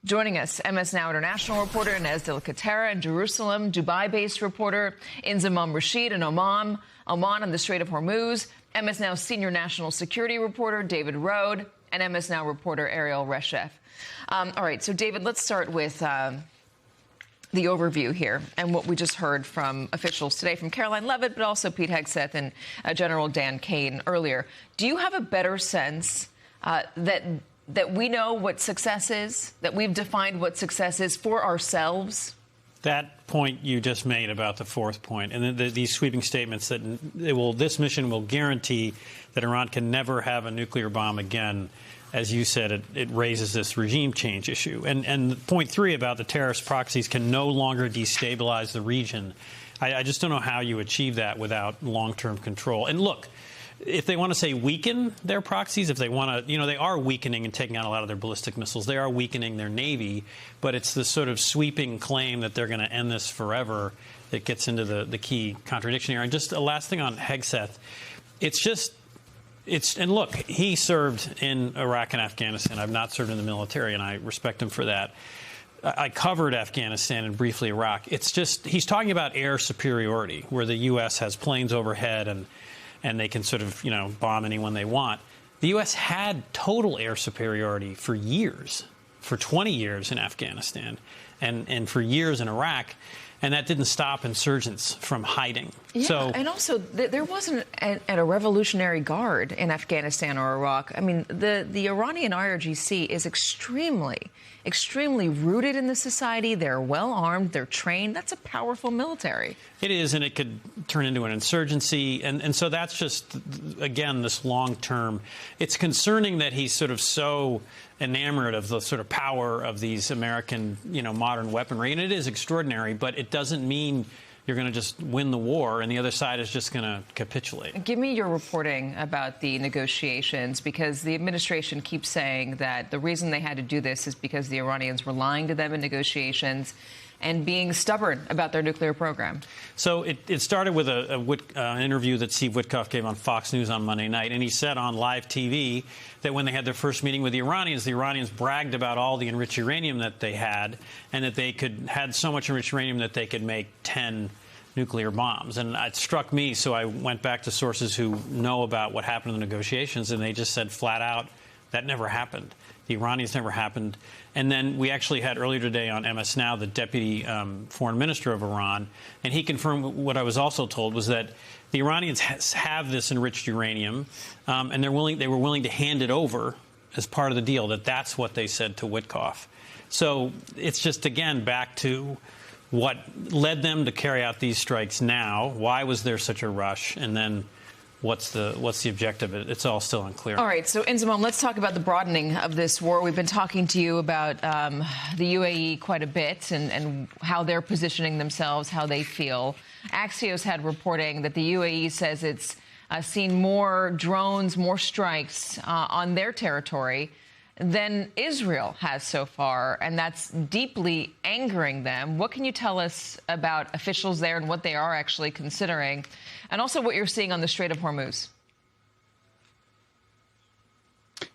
Joining us, MS Now international reporter Inez de la Catera in Jerusalem, Dubai-based reporter Inzamam Rashid in Oman on the Strait of Hormuz, MS Now senior national security reporter David Rode, and MS Now reporter Ariel Reshef. All right, so David, let's start with the overview here and what we just heard from officials today, from Caroline Leavitt, but also Pete Hegseth and General Dan Kane earlier. Do you have a better sense that we know what success is, that we've defined what success is for ourselves? That point you just made about the fourth point, and these sweeping statements that this mission will guarantee that Iran can never have a nuclear bomb again. As you said, it raises this regime change issue. And point three about the terrorist proxies can no longer destabilize the region. I just don't know how you achieve that without long-term control. And look, if they want to say weaken their proxies, if they want to, they are weakening and taking out a lot of their ballistic missiles. They are weakening their Navy. But it's this sort of sweeping claim that they're going to end this forever that gets into the key contradiction here. And just a last thing on Hegseth. And look, he served in Iraq and Afghanistan. I've not served in the military, and I respect him for that. I covered Afghanistan and briefly Iraq. It's just he's talking about air superiority, where the U.S. has planes overhead and they can sort of, bomb anyone they want. The U.S. had total air superiority for years, for 20 years in Afghanistan and for years in Iraq. And that didn't stop insurgents from hiding. Yeah, and also there wasn't a Revolutionary Guard in Afghanistan or Iraq. I mean, the Iranian IRGC is extremely rooted in the society. They're well armed. They're trained. That's a powerful military. It is, and it could turn into an insurgency. And so that's just, again, this long term. It's concerning that he's sort of so enamored of the sort of power of these American, modern weaponry. And it is extraordinary, but it doesn't mean you're going to just win the war and the other side is just going to capitulate. Give me your reporting about the negotiations, because the administration keeps saying that the reason they had to do this is because the Iranians were lying to them in negotiations and being stubborn about their nuclear program. So it started with an interview that Steve Witkoff gave on Fox News on Monday night, and he said on live TV that when they had their first meeting with the Iranians bragged about all the enriched uranium that they had, and that they had so much enriched uranium that they could make 10 nuclear bombs. And it struck me, so I went back to sources who know about what happened in the negotiations, and they just said flat out, that never happened. The Iranians never happened. And then we actually had earlier today on MS Now the deputy foreign minister of Iran, and he confirmed what I was also told was that the Iranians have this enriched uranium, and they were willing to hand it over as part of the deal. That's what they said to Witkoff. So it's just, again, back to what led them to carry out these strikes now. Why was there such a rush? And then what's the objective? It's all still unclear. All right, so Inzamam, let's talk about the broadening of this war. We've been talking to you about the UAE quite a bit and how they're positioning themselves, how they feel. Axios had reporting that the UAE says it's seen more drones, more strikes on their territory than Israel has so far, and that's deeply angering them. What can you tell us about officials there and what they are actually considering, and also what you're seeing on the Strait of Hormuz?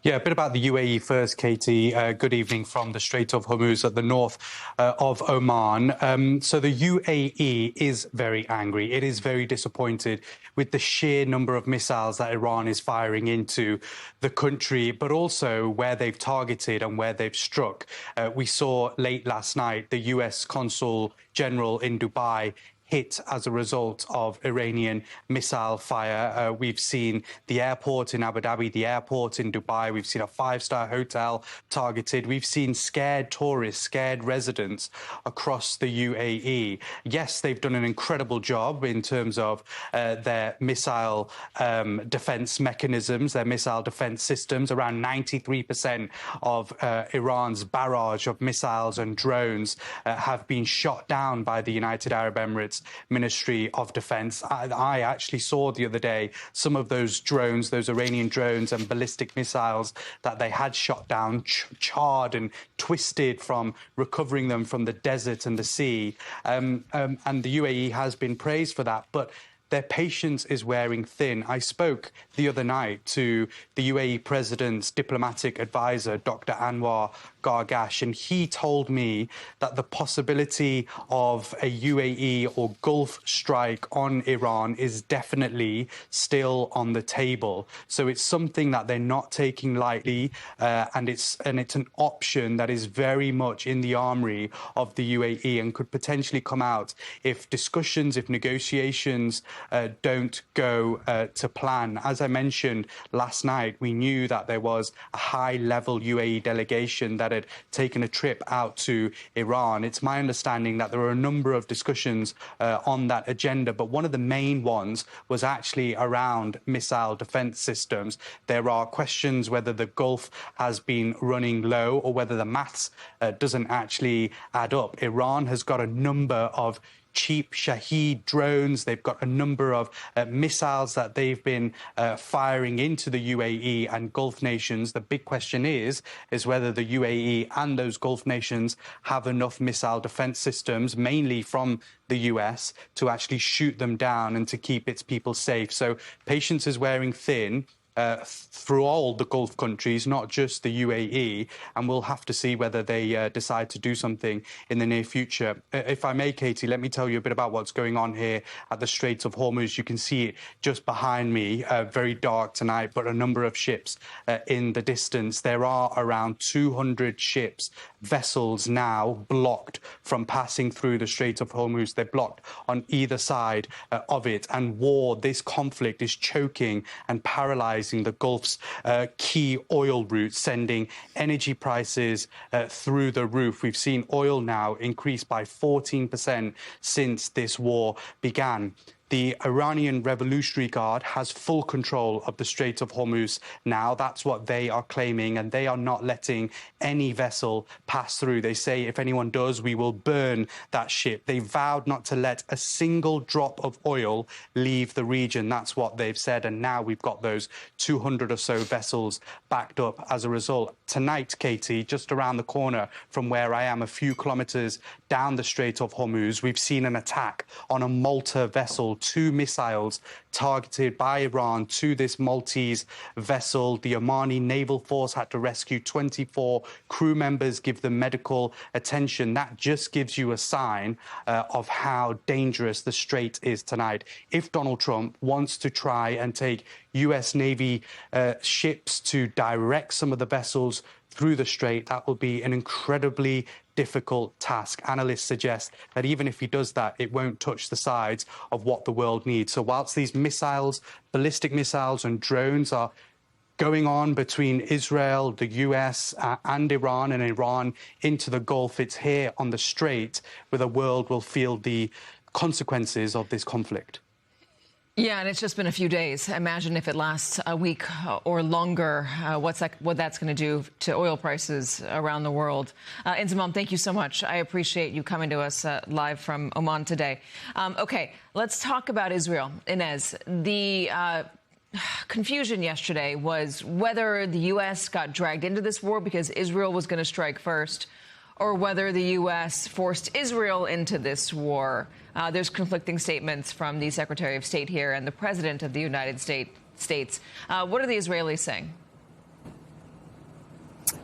Yeah, a bit about the UAE first, Katie. Good evening from the Strait of Hormuz at the north of Oman. So the UAE is very angry. It is very disappointed with the sheer number of missiles that Iran is firing into the country, but also where they've targeted and where they've struck. We saw late last night the US Consul General in Dubai hit as a result of Iranian missile fire. We've seen the airport in Abu Dhabi, the airport in Dubai. We've seen a five-star hotel targeted. We've seen scared tourists, scared residents across the UAE. Yes, they've done an incredible job in terms of their missile defense mechanisms, their missile defense systems. Around 93% of Iran's barrage of missiles and drones have been shot down by the United Arab Emirates Ministry of Defense. I actually saw the other day some of those drones, those Iranian drones and ballistic missiles that they had shot down, charred and twisted from recovering them from the desert and the sea. And the UAE has been praised for that. But their patience is wearing thin. I spoke the other night to the UAE president's diplomatic advisor, Dr. Anwar Gargash, and he told me that the possibility of a UAE or Gulf strike on Iran is definitely still on the table. So it's something that they're not taking lightly, and it's an option that is very much in the armory of the UAE and could potentially come out if discussions, if negotiations don't go to plan. As I mentioned last night, we knew that there was a high-level UAE delegation that had taken a trip out to Iran. It's my understanding that there were a number of discussions on that agenda, but one of the main ones was actually around missile defense systems. There are questions whether the Gulf has been running low or whether the maths doesn't actually add up. Iran has got a number of cheap Shahed drones. They've got a number of missiles that they've been firing into the UAE and Gulf nations. The big question is whether the UAE and those Gulf nations have enough missile defense systems, mainly from the US, to actually shoot them down and to keep its people safe. So patience is wearing thin through all the Gulf countries, not just the UAE, and we'll have to see whether they decide to do something in the near future. If I may, Katie, let me tell you a bit about what's going on here at the Straits of Hormuz. You can see it just behind me, very dark tonight, but a number of ships in the distance. There are around 200 ships, vessels now blocked from passing through the Strait of Hormuz. They're blocked on either side of it, and this conflict is choking and paralyzing the Gulf's key oil routes, sending energy prices through the roof. We've seen oil now increase by 14% since this war began. The Iranian Revolutionary Guard has full control of the Strait of Hormuz now. That's what they are claiming, and they are not letting any vessel pass through. They say if anyone does, we will burn that ship. They vowed not to let a single drop of oil leave the region. That's what they've said, and now we've got those 200 or so vessels backed up as a result. Tonight, Katie, just around the corner from where I am, a few kilometers down the Strait of Hormuz, we've seen an attack on a Malta vessel. 2 missiles targeted by Iran to this Maltese vessel. The Omani Naval Force had to rescue 24 crew members, give them medical attention. That just gives you a sign of how dangerous the strait is tonight. If Donald Trump wants to try and take US Navy ships to direct some of the vessels through the strait, that will be an incredibly difficult task. Analysts suggest that even if he does that, it won't touch the sides of what the world needs. So whilst these missiles, ballistic missiles and drones are going on between Israel, the US and Iran into the Gulf, it's here on the strait where the world will feel the consequences of this conflict. Yeah, and it's just been a few days. Imagine if it lasts a week or longer, what that's going to do to oil prices around the world. Inzamam, thank you so much. I appreciate you coming to us live from Oman today. Okay, let's talk about Israel. Inez, the confusion yesterday was whether the U.S. got dragged into this war because Israel was going to strike first, or whether the U.S. forced Israel into this war. There's conflicting statements from the Secretary of State here and the President of the United States. What are the Israelis saying?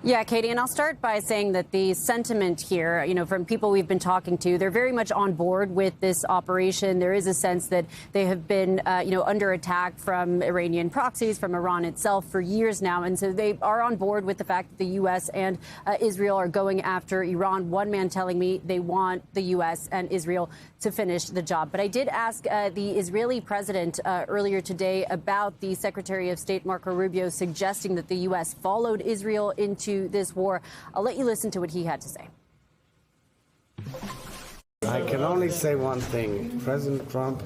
Yeah, Katie, and I'll start by saying that the sentiment here, from people we've been talking to, they're very much on board with this operation. There is a sense that they have been, under attack from Iranian proxies, from Iran itself for years now. And so they are on board with the fact that the U.S. and Israel are going after Iran. One man telling me they want the U.S. and Israel to finish the job. But I did ask the Israeli president earlier today about the Secretary of State, Marco Rubio, suggesting that the U.S. followed Israel into this war. I'll let you listen to what he had to say. I can only say one thing. President Trump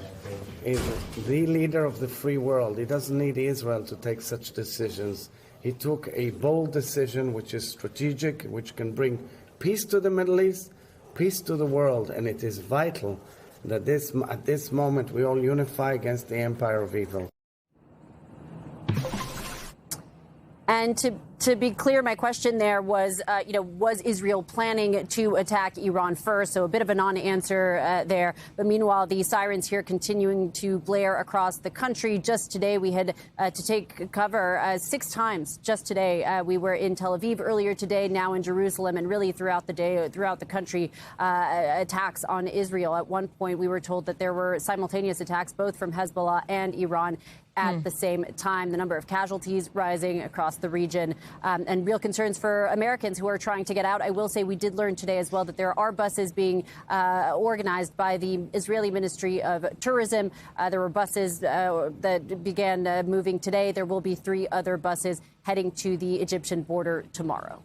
is the leader of the free world. He doesn't need Israel to take such decisions. He took a bold decision, which is strategic, which can bring peace to the Middle East, peace to the world, and it is vital that at this moment we all unify against the empire of evil. And to To be clear, my question there was, was Israel planning to attack Iran first? So a bit of a non-answer there. But meanwhile, the sirens here continuing to blare across the country. Just today, we had to take cover 6 times. Just today, we were in Tel Aviv earlier today, now in Jerusalem, and really throughout the day, throughout the country, attacks on Israel. At one point, we were told that there were simultaneous attacks, both from Hezbollah and Iran, at the same time. The number of casualties rising across the region, and real concerns for Americans who are trying to get out. I will say we did learn today as well that there are buses being organized by the Israeli Ministry of Tourism. There were buses that began moving today. There will be 3 other buses heading to the Egyptian border tomorrow.